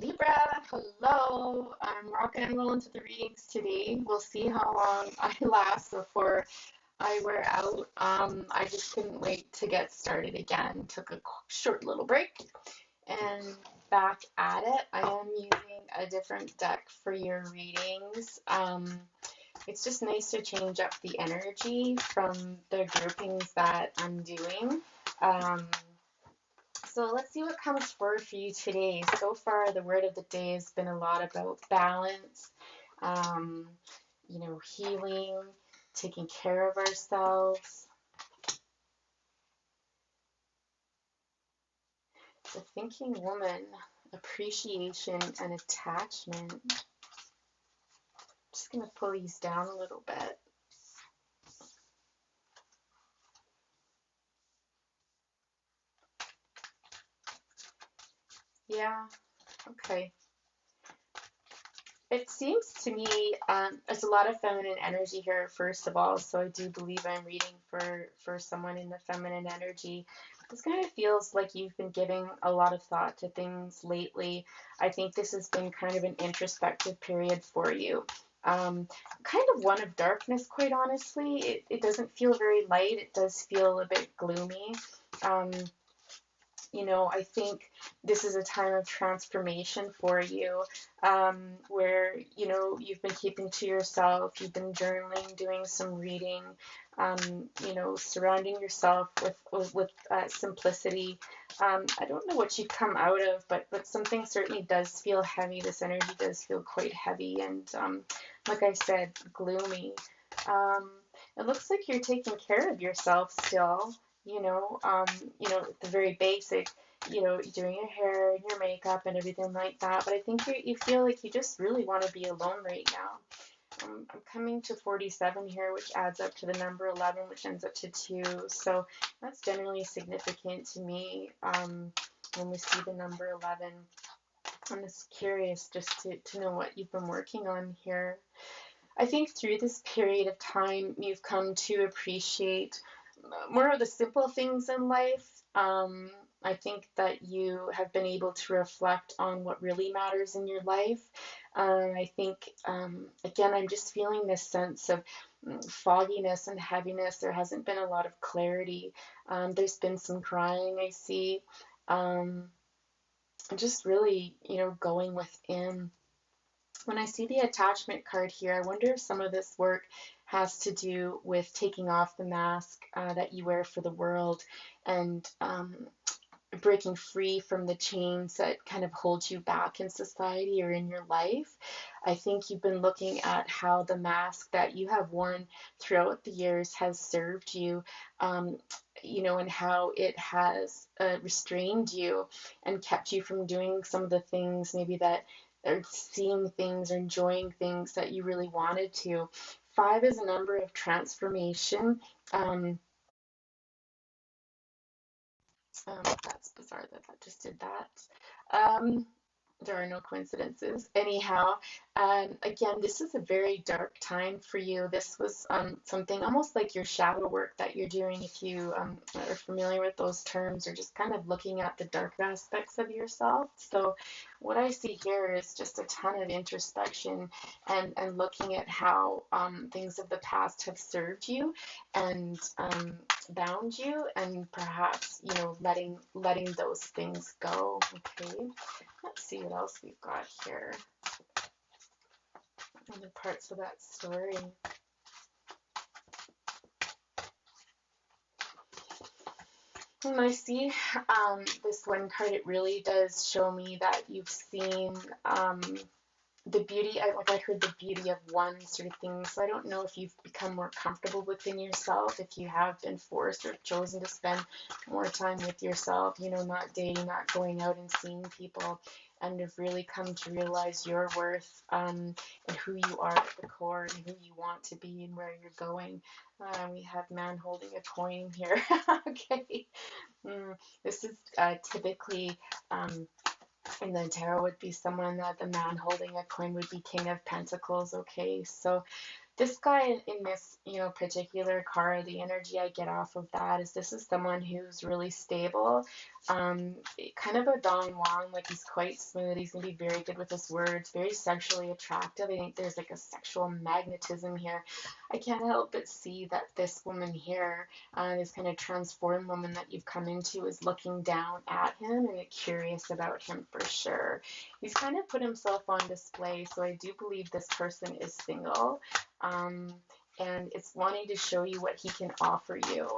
Libra, hello. I'm rocking and rolling to the readings today. We'll see how long I last before I wear out. I just couldn't wait to get started again. Took a short little break and back at it. I am using a different deck for your readings. It's just nice to change up the energy from the groupings that I'm doing. Um, so let's see what comes forward for you today. So far, the word of the day has been a lot about balance, um, healing, taking care of ourselves. The thinking woman, appreciation and attachment. Just going to pull these down a little bit. Yeah, okay. It seems to me there's a lot of feminine energy here, first of all, so I do believe I'm reading for someone in the feminine energy. This kind of feels like you've been giving a lot of thought to things lately. I think this has been kind of an introspective period for you. Kind of one of darkness, quite honestly. It doesn't feel very light. It does feel a bit gloomy. Um, I think this is a time of transformation for you, where, you've been keeping to yourself, you've been journaling, doing some reading, surrounding yourself with simplicity. I don't know what you've come out of, but something certainly does feel heavy. This energy does feel quite heavy and, like I said, gloomy. It looks like you're taking care of yourself still. The very basic, doing your hair and your makeup and everything like that. But I think you feel like you just really want to be alone right now. I'm coming to 47 here, which adds up to the number 11, which ends up to 2. So that's generally significant to me when we see the number 11. I'm just curious just to know what you've been working on here. I think through this period of time, you've come to appreciate more of the simple things in life. I think that you have been able to reflect on what really matters in your life. I think, again, I'm just feeling this sense of fogginess and heaviness. There hasn't been a lot of clarity. There's been some crying, I see. Just really, going within. When I see the attachment card here, I wonder if some of this work has to do with taking off the mask that you wear for the world and breaking free from the chains that kind of hold you back in society or in your life. I think you've been looking at how the mask that you have worn throughout the years has served you, and how it has restrained you and kept you from doing some of the things maybe that or seeing things or enjoying things that you really wanted to. 5 is a number of transformation. That's bizarre that just did that. Um, there are no coincidences. Anyhow, again, this is a very dark time for you. This was something almost like your shadow work that you're doing, if you are familiar with those terms, or just kind of looking at the dark aspects of yourself. So what I see here is just a ton of introspection and looking at how things of the past have served you and bound you, and perhaps, letting those things go. Okay. Let's see what else we've got here. Other parts of that story. When I see this one card, it really does show me that you've seen the beauty. I heard the beauty of one sort of thing. So I don't know if you've become more comfortable within yourself, if you have been forced or chosen to spend more time with yourself, not dating, not going out and seeing people, and have really come to realize your worth, and who you are at the core and who you want to be and where you're going. We have man holding a coin here. Okay. This is typically in the tarot would be someone that the man holding a coin would be King of Pentacles. Okay, so This guy in this, particular card, the energy I get off of that is this is someone who's really stable, kind of a Don Juan, like he's quite smooth. He's gonna be very good with his words, very sexually attractive. I think there's like a sexual magnetism here. I can't help but see that this woman here, this kind of transformed woman that you've come into, is looking down at him and curious about him for sure. He's kind of put himself on display, so I do believe this person is single. Um, and it's wanting to show you what he can offer you.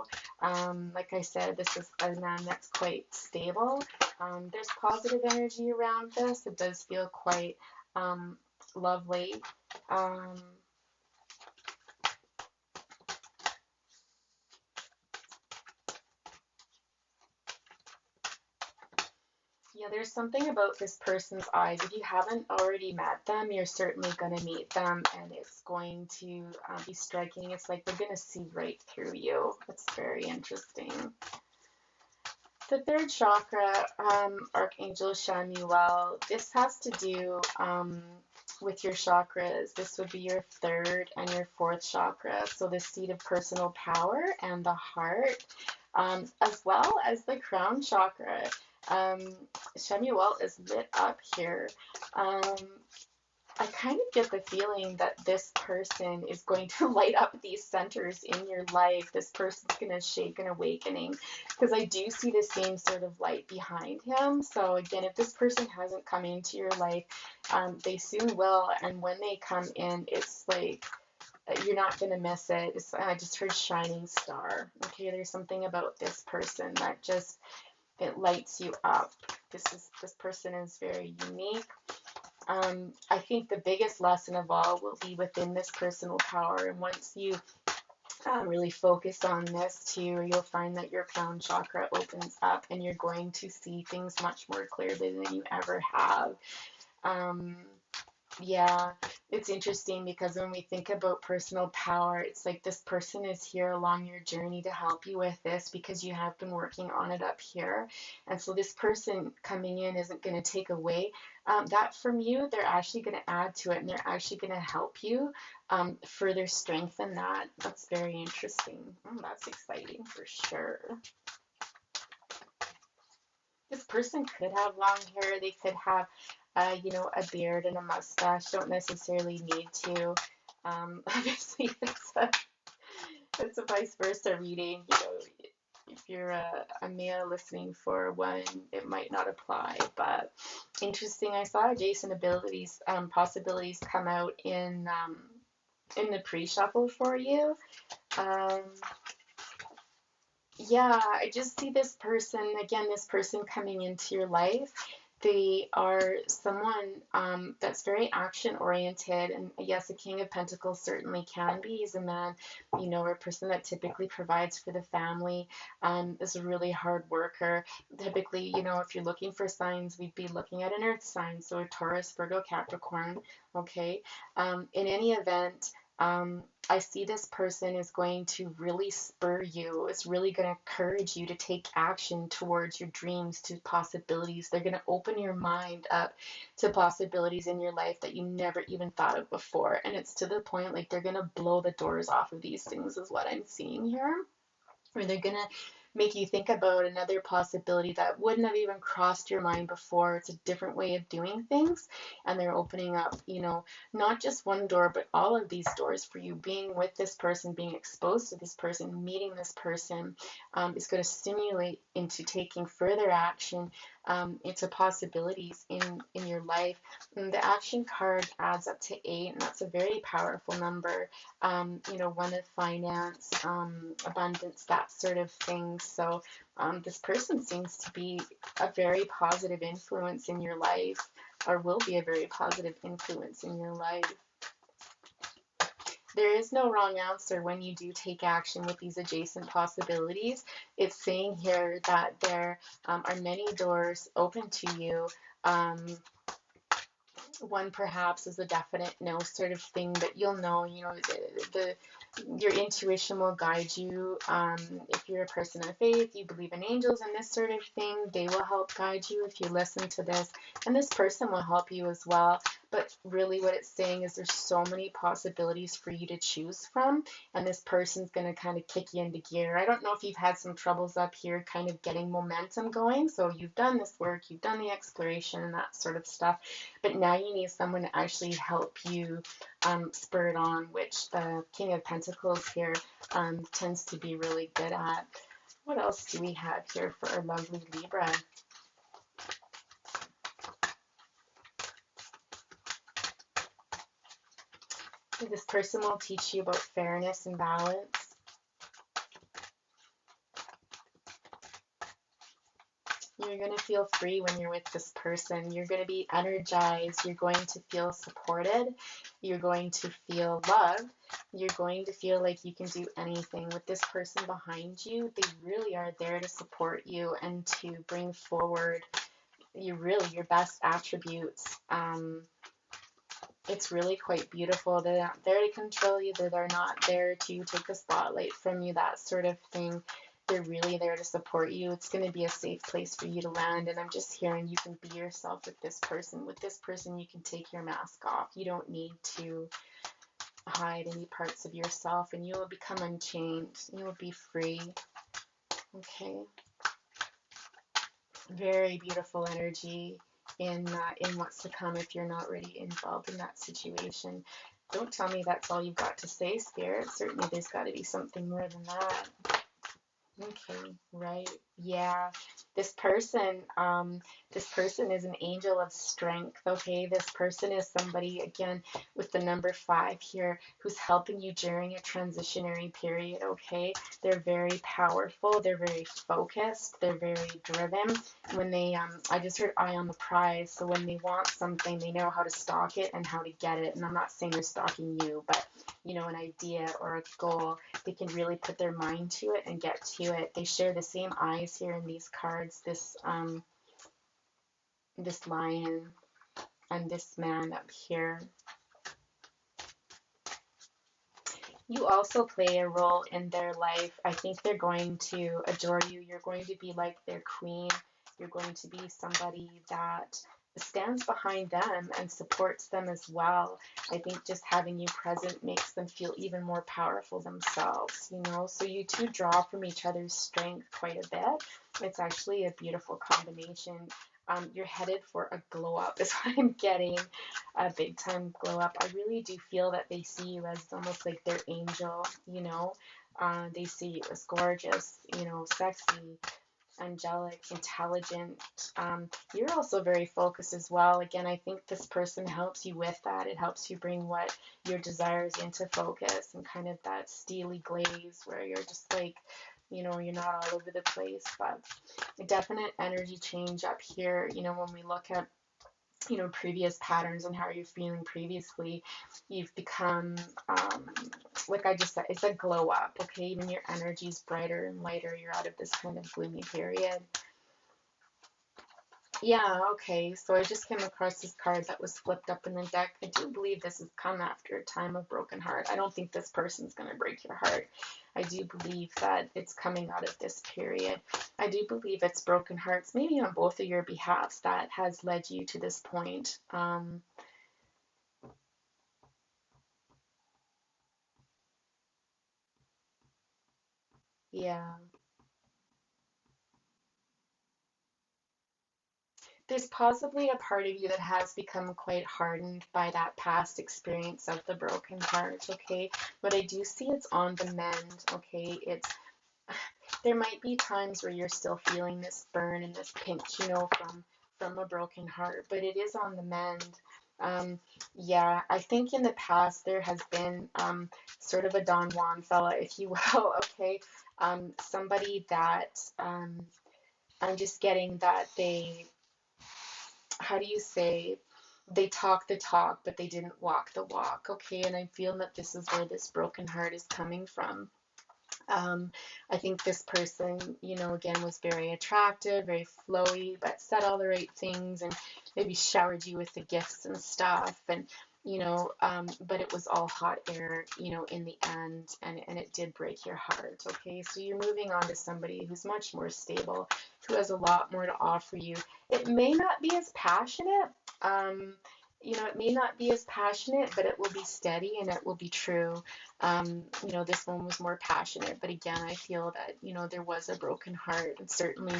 Like I said, this is a man that's quite stable. There's positive energy around this. It does feel quite lovely. Um, Yeah, there's something about this person's eyes. If you haven't already met them, you're certainly going to meet them, and it's going to be striking. It's like they're going to see right through you. It's very interesting. The third chakra, Archangel Shamuel, this has to do with your chakras. This would be your third and your fourth chakra. So the seat of personal power and the heart, as well as the crown chakra. Shamuel is lit up here. I kind of get the feeling that this person is going to light up these centers in your life. This person's going to shake an awakening, because I do see the same sort of light behind him. So again, if this person hasn't come into your life, they soon will. And when they come in, it's like you're not going to miss it. I just heard shining star. Okay, there's something about this person that just, it lights you up. This person is very unique. I think the biggest lesson of all will be within this personal power. And once you really focus on this too, you'll find that your crown chakra opens up and you're going to see things much more clearly than you ever have. Yeah, it's interesting because when we think about personal power, it's like this person is here along your journey to help you with this because you have been working on it up here. And so this person coming in isn't going to take away that from you. They're actually going to add to it, and they're actually going to help you further strengthen that. That's very interesting. That's exciting for sure. This person could have long hair. They could have, a beard and a mustache. Don't necessarily need to. Obviously, it's a vice versa reading. If you're a male listening for one, it might not apply. But interesting. I saw adjacent abilities, possibilities come out in the pre-shuffle for you. Yeah, I just see this person, again, this person coming into your life. They are someone that's very action oriented. And yes, a King of Pentacles certainly can be. He's a man, or a person that typically provides for the family, is a really hard worker. Typically, if you're looking for signs, we'd be looking at an earth sign. So a Taurus, Virgo, Capricorn. Okay. In any event, I see this person is going to really spur you. It's really going to encourage you to take action towards your dreams, to possibilities. They're going to open your mind up to possibilities in your life that you never even thought of before. And it's to the point like they're going to blow the doors off of these things, is what I'm seeing here. Or they're going to make you think about another possibility that wouldn't have even crossed your mind before. It's a different way of doing things, and they're opening up, not just one door, but all of these doors for you. Being with this person, being exposed to this person, meeting this person, is going to stimulate into taking further action into possibilities in your life. And the action card adds up to 8, and that's a very powerful number. One of finance, abundance, that sort of thing. So this person seems to be a very positive influence in your life, or will be a very positive influence in your life. There is no wrong answer when you do take action with these adjacent possibilities. It's saying here that there are many doors open to you. One perhaps is a definite no sort of thing, but you'll know, your intuition will guide you. If you're a person of faith, you believe in angels and this sort of thing, they will help guide you if you listen to this, and this person will help you as well. But really what it's saying is there's so many possibilities for you to choose from, and this person's going to kind of kick you into gear. I don't know if you've had some troubles up here kind of getting momentum going. So you've done this work, you've done the exploration and that sort of stuff, but now you need someone to actually help you spur it on, which the King of Pentacles here tends to be really good at. What else do we have here for our lovely Libra? This person will teach you about fairness and balance. You're going to feel free when you're with this person. You're going to be energized. You're going to feel supported. You're going to feel loved. You're going to feel like you can do anything. With this person behind you, they really are there to support you and to bring forward your best attributes. It's really quite beautiful. They're not there to control you. They're not there to take the spotlight from you, that sort of thing. They're really there to support you. It's going to be a safe place for you to land. And I'm just hearing you can be yourself with this person. With this person, you can take your mask off. You don't need to hide any parts of yourself, and you will become unchained. You will be free. Okay. Very beautiful energy in what's to come if you're not already involved in that situation. Don't tell me that's all you've got to say, Spirit. Certainly there's got to be something more than that. Okay, right. Yeah. This person is an angel of strength. Okay, this person is somebody, again, with the number 5 here, who's helping you during a transitionary period. Okay, they're very powerful. They're very focused. They're very driven. When they, I just heard eye on the prize. So when they want something, they know how to stalk it and how to get it. And I'm not saying they're stalking you, but you know, an idea or a goal, they can really put their mind to it and get to it. They share the same eyes here in these cards, this lion and this man up here. You also play a role in their life. I think they're going to adore you. You're going to be like their queen. You're going to be somebody that stands behind them and supports them as well. I think just having you present makes them feel even more powerful themselves, you know. So you two draw from each other's strength quite a bit. It's actually a beautiful combination. You're headed for a glow up is what I'm getting, a big time glow up. I really do feel that they see you as almost like their angel, you know. They see you as gorgeous, you know, sexy, angelic, intelligent. You're also very focused as well. Again, I think this person helps you with that. It helps you bring what your desires into focus and kind of that steely glaze where you're just like, you know, you're not all over the place. But a definite energy change up here, you know, when we look at, you know, previous patterns and how you're feeling previously, you've become, like I just said, it's a glow up, okay? Even your energy is brighter and lighter. You're out of this kind of gloomy period. Yeah, okay, so I just came across this card that was flipped up in the deck. I do believe this has come after a time of broken heart. I don't think this person's going to break your heart. I do believe that it's coming out of this period. I do believe it's broken hearts, maybe on both of your behalves, that has led you to this point. Yeah. There's possibly a part of you that has become quite hardened by that past experience of the broken heart, okay? But I do see it's on the mend, okay? There might be times where you're still feeling this burn and this pinch, you know, from a broken heart, but it is on the mend. Yeah, I think in the past there has been sort of a Don Juan fella, if you will, okay? Somebody that I'm just getting that they, how do you say, they talk the talk, but they didn't walk the walk, okay? And I feel that this is where this broken heart is coming from. I think this person, you know, again, was very attractive, very flowy, but said all the right things and maybe showered you with the gifts and stuff. And, you know, but it was all hot air, you know, in the end, and it did break your heart. Okay, so you're moving on to somebody who's much more stable, who has a lot more to offer you. It may not be as passionate. it may not be as passionate, but it will be steady and it will be true. This one was more passionate, but again, I feel that, there was a broken heart, and certainly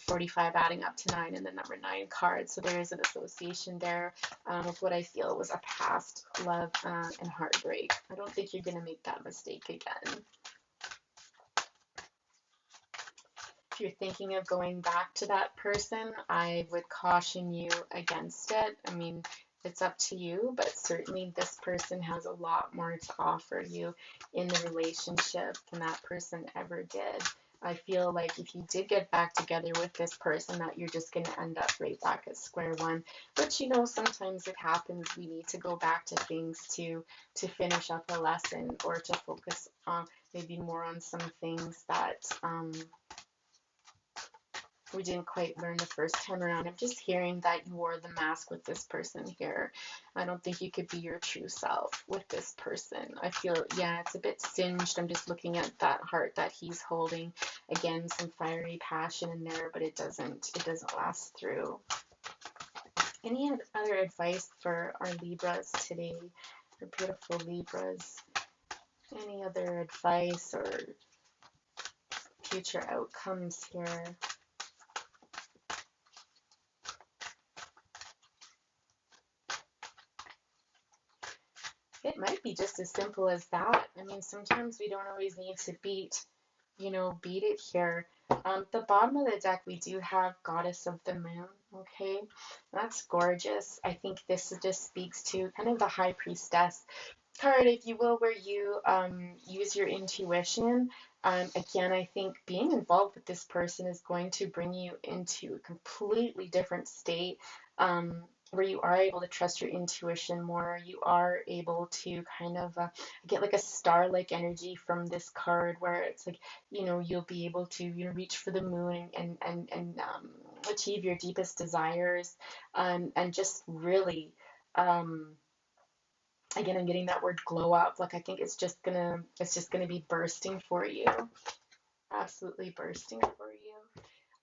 45 adding up to 9 and the number 9 card. So there is an association there with what I feel was a past love and heartbreak. I don't think you're going to make that mistake again. If you're thinking of going back to that person, I would caution you against it. I mean, it's up to you, but certainly this person has a lot more to offer you in the relationship than that person ever did. I feel like if you did get back together with this person, that you're just going to end up right back at square one. But sometimes it happens. We need to go back to things to finish up a lesson, or to focus on maybe more on some things that we didn't quite learn the first time around. I'm just hearing that you wore the mask with this person here. I don't think you could be your true self with this person. I feel, yeah, it's a bit singed. I'm just looking at that heart that he's holding. Again, some fiery passion in there, but it doesn't last through. Any other advice for our Libras today? Our beautiful Libras. Any other advice or future outcomes here? It might be just as simple as that. I mean, sometimes we don't always need to beat it here. At the bottom of the deck, we do have Goddess of the Moon, okay? That's gorgeous. I think this just speaks to kind of the High Priestess card, if you will, where you use your intuition. Again, I think being involved with this person is going to bring you into a completely different state, where you are able to trust your intuition more. You are able to kind of get like a star-like energy from this card, where it's like, you'll be able to, reach for the moon and achieve your deepest desires, and just really, again, I'm getting that word glow up. Like, I think it's just gonna be bursting for you, absolutely bursting for you.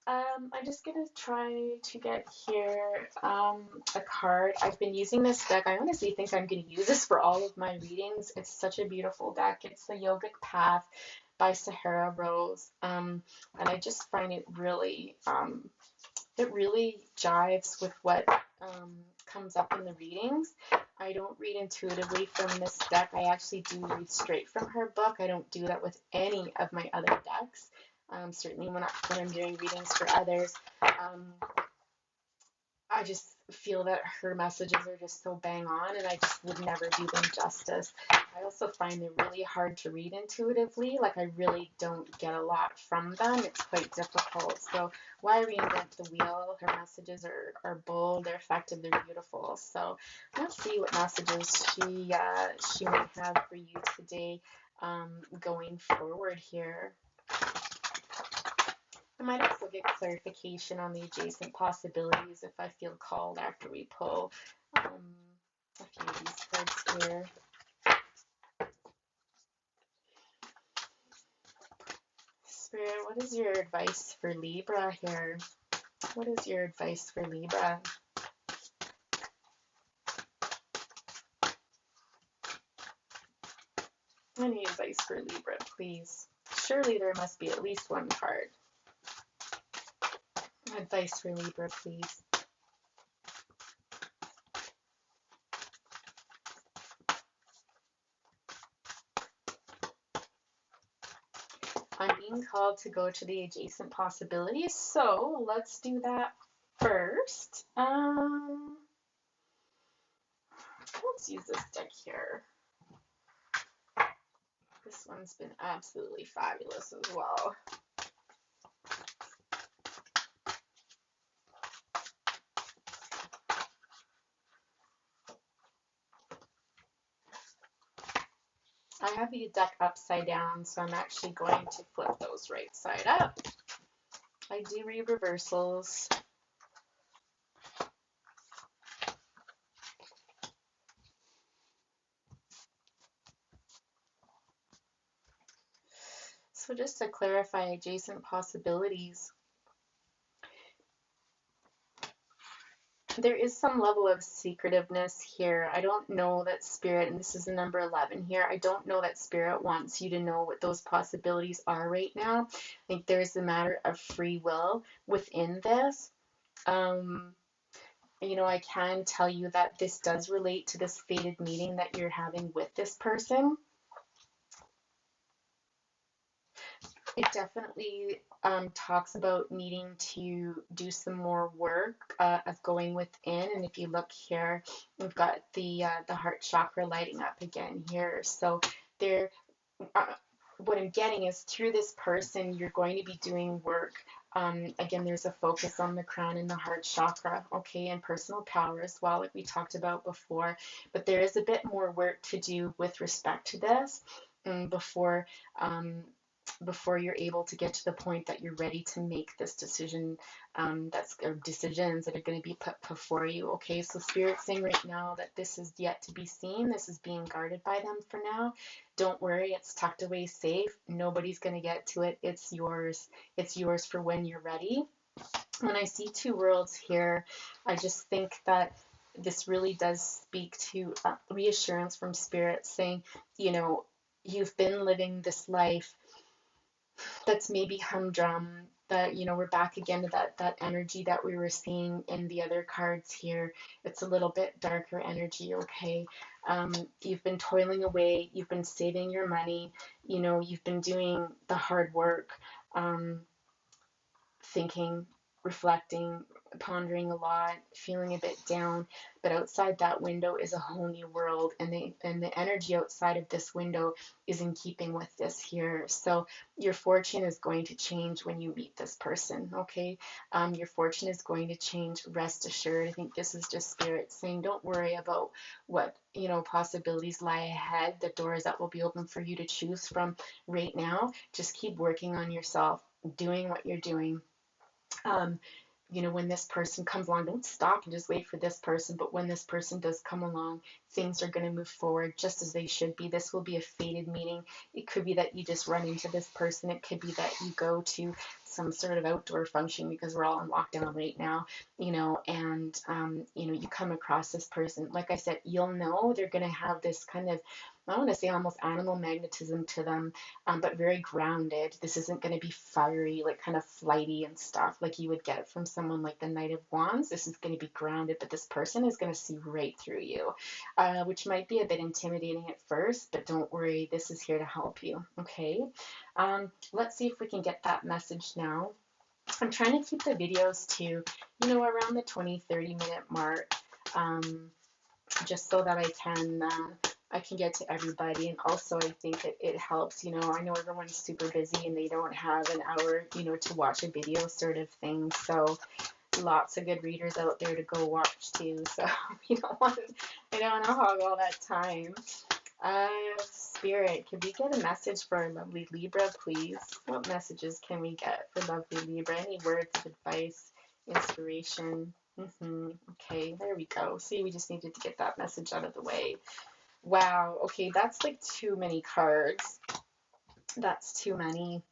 I'm just gonna try to get here a card. I've been using this deck. I honestly think I'm gonna use this for all of my readings. It's such a beautiful deck. It's the Yogic Path by Sahara Rose, and I just find it really jives with what comes up in the readings. I don't read intuitively from this deck. I actually do read straight from her book. I don't do that with any of my other decks. Certainly when I'm doing readings for others. I just feel that her messages are just so bang on, and I just would never do them justice. I also find them really hard to read intuitively. Like, I really don't get a lot from them. It's quite difficult. So why reinvent the wheel? Her messages are bold, they're effective, they're beautiful. So let's see what messages she might have for you today, going forward here. I might also get clarification on the adjacent possibilities if I feel called after we pull a few of these cards here. Spirit, what is your advice for Libra here? What is your advice for Libra? Any advice for Libra, please? Surely there must be at least one card. Advice for Libra, please. I'm being called to go to the adjacent possibilities, so let's do that first. Let's use this deck here. This one's been absolutely fabulous as well. I have the deck upside down, so I'm actually going to flip those right side up. I do read reversals. So just to clarify adjacent possibilities, there is some level of secretiveness here. I don't know that Spirit, and this is the number 11 here, I don't know that Spirit wants you to know what those possibilities are right now. I think there's a matter of free will within this. Um, I can tell you that this does relate to this fated meeting that you're having with this person. It definitely talks about needing to do some more work of going within. And if you look here, we've got the heart chakra lighting up again here. So there, uh, what I'm getting is through this person, you're going to be doing work. Again, there's a focus on the crown and the heart chakra, okay, and personal power as well, like we talked about before. But there is a bit more work to do with respect to this before um, before you're able to get to the point that you're ready to make this decision, or decisions that are going to be put before you. Okay, so Spirit's saying right now that this is yet to be seen. This is being guarded by them for now. Don't worry, it's tucked away safe. Nobody's going to get to it. It's yours. It's yours for when you're ready. When I see two worlds here, I just think that this really does speak to reassurance from Spirit saying, you've been living this life that's maybe humdrum, that we're back again to that energy that we were seeing in the other cards here. It's a little bit darker energy. Okay, you've been toiling away, you've been saving your money, you've been doing the hard work, thinking, reflecting, pondering a lot, feeling a bit down. But outside that window is a whole new world, and the energy outside of this window is in keeping with this here. So your fortune is going to change when you meet this person. Okay, your fortune is going to change. Rest assured. I think this is just Spirit saying, don't worry about what possibilities lie ahead. The doors that will be open for you to choose from right now. Just keep working on yourself, doing what you're doing. um, when this person comes along, don't stop and just wait for this person. But when this person does come along, things are going to move forward just as they should be. This will be a fated meeting. It could be that you just run into this person. It could be that you go to some sort of outdoor function, because we're all in lockdown right now, and you come across this person. Like I said, you'll know they're going to have this kind of, I want to say almost animal magnetism to them, but very grounded. This isn't going to be fiery, like kind of flighty and stuff like you would get from someone like the Knight of Wands. This is going to be grounded, but this person is going to see right through you, which might be a bit intimidating at first, but don't worry, this is here to help you. Okay, let's see if we can get that message now. I'm trying to keep the videos to, around the 20-30 minute mark, just so that I can get to everybody. And also I think it helps, I know everyone's super busy and they don't have an hour, to watch a video sort of thing. So lots of good readers out there to go watch too. So I don't want to hog all that time. Spirit, could we get a message for our lovely Libra, please? What messages can we get for lovely Libra? Any words of advice, inspiration? Okay, there we go. See, we just needed to get that message out of the way. Wow, okay, that's like too many cards. That's too many.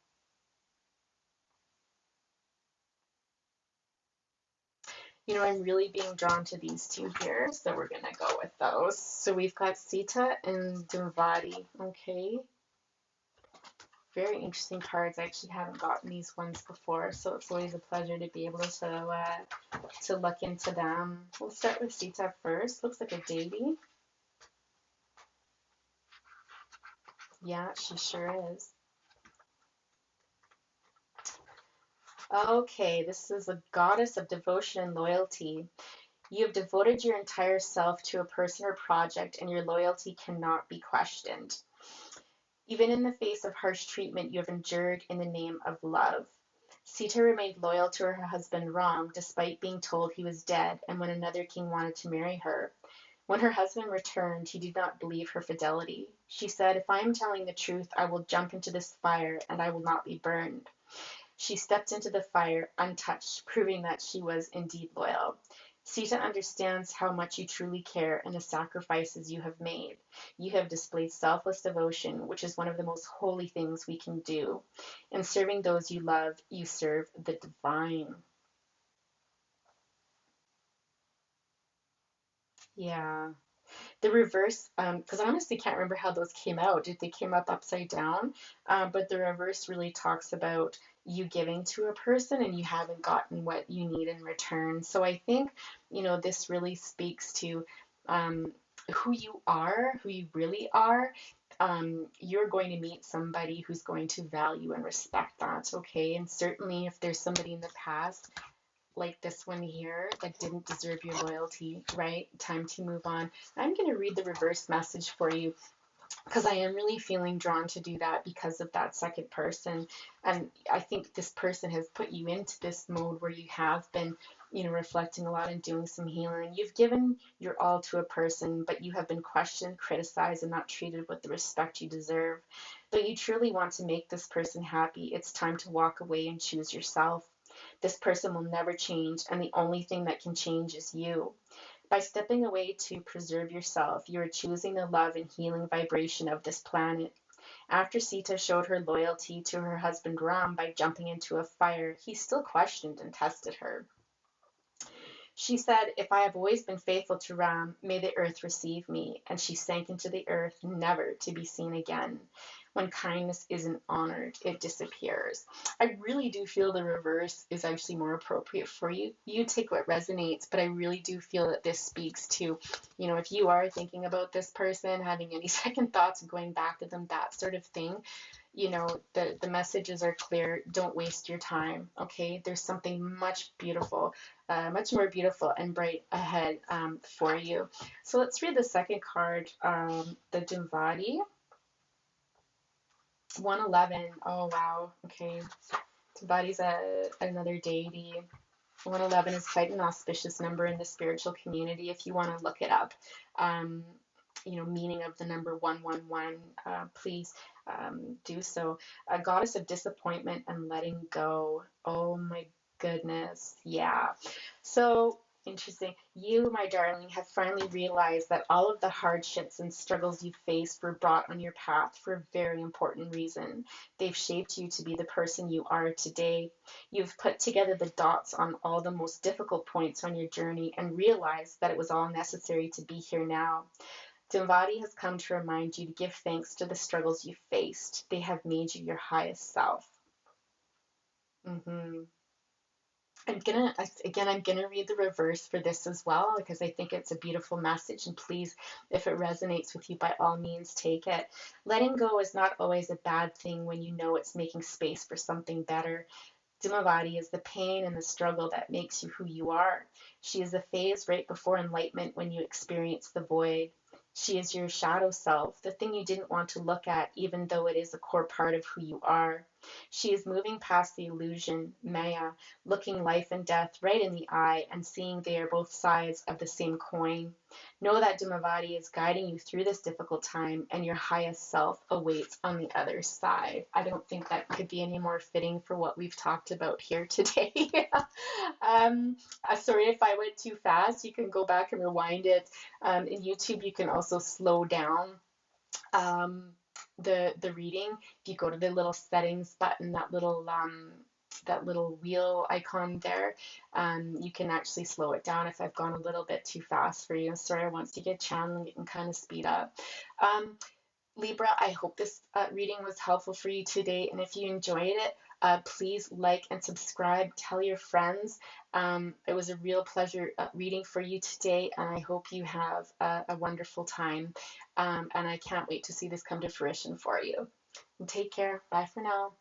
I'm really being drawn to these two here, so we're gonna go with those. So we've got Sita and Dumvadi, okay? Very interesting cards. I actually haven't gotten these ones before, so it's always a pleasure to be able to look into them. We'll start with Sita first. Looks like a baby. Yeah, she sure is. Okay, this is a goddess of devotion and loyalty. You have devoted your entire self to a person or project, and your loyalty cannot be questioned. Even in the face of harsh treatment, you have endured in the name of love. Sita remained loyal to her husband Ram, despite being told he was dead, and when another king wanted to marry her. When her husband returned, he did not believe her fidelity. She said, "If I am telling the truth, I will jump into this fire, and I will not be burned." She stepped into the fire untouched, proving that she was indeed loyal. Sita understands how much you truly care and the sacrifices you have made. You have displayed selfless devotion, which is one of the most holy things we can do. In serving those you love, you serve the divine. Yeah. The reverse, because I honestly can't remember how those came out. If they came up upside down, but the reverse really talks about you giving to a person and you haven't gotten what you need in return. So I think, this really speaks to um, who you are, who you really are. You're going to meet somebody who's going to value and respect that, okay? And certainly if there's somebody in the past like this one here that didn't deserve your loyalty, right? Time to move on. I'm going to read the reverse message for you because I am really feeling drawn to do that because of that second person. And I think this person has put you into this mode where you have been, reflecting a lot and doing some healing. You've given your all to a person, but you have been questioned, criticized, and not treated with the respect you deserve. But you truly want to make this person happy. It's time to walk away and choose yourself. This person will never change, and the only thing that can change is you. By stepping away to preserve yourself, you are choosing the love and healing vibration of this planet. After Sita showed her loyalty to her husband Ram by jumping into a fire, he still questioned and tested her. She said, "If I have always been faithful to Ram, may the earth receive me." And she sank into the earth, never to be seen again. When kindness isn't honored, it disappears. I really do feel the reverse is actually more appropriate for you. You take what resonates, but I really do feel that this speaks to, if you are thinking about this person, having any second thoughts, going back to them, that sort of thing, the messages are clear. Don't waste your time, okay? There's something much more beautiful and bright ahead for you. So let's read the second card, the Dimvadi. 111. Oh, wow. Okay. Dimvadi's another deity. 111 is quite an auspicious number in the spiritual community if you want to look it up. Meaning of the number 111, please do so. A goddess of disappointment and letting go. Oh my goodness. Yeah. So interesting. You, my darling, have finally realized that all of the hardships and struggles you faced were brought on your path for a very important reason. They've shaped you to be the person you are today. You've put together the dots on all the most difficult points on your journey and realized that it was all necessary to be here now. Dimvadi has come to remind you to give thanks to the struggles you faced. They have made you your highest self. hmm I'm gonna read the reverse for this as well because I think it's a beautiful message. And please, if it resonates with you, by all means, take it. Letting go is not always a bad thing when you know it's making space for something better. Dimavati is the pain and the struggle that makes you who you are. She is the phase right before enlightenment when you experience the void. She is your shadow self, the thing you didn't want to look at, even though it is a core part of who you are. She is moving past the illusion, Maya, looking life and death right in the eye and seeing they are both sides of the same coin. Know that Dimavati is guiding you through this difficult time and your highest self awaits on the other side. I don't think that could be any more fitting for what we've talked about here today. Sorry if I went too fast. You can go back and rewind it. In YouTube, you can also slow down um, the reading. If you go to the little settings button, that little wheel icon there, you can actually slow it down if I've gone a little bit too fast for you. Sorry, once you get channeling, you can kind of speed up. Libra, I hope this reading was helpful for you today. And if you enjoyed it, please like and subscribe. Tell your friends. It was a real pleasure reading for you today, and I hope you have a wonderful time. And I can't wait to see this come to fruition for you. And take care. Bye for now.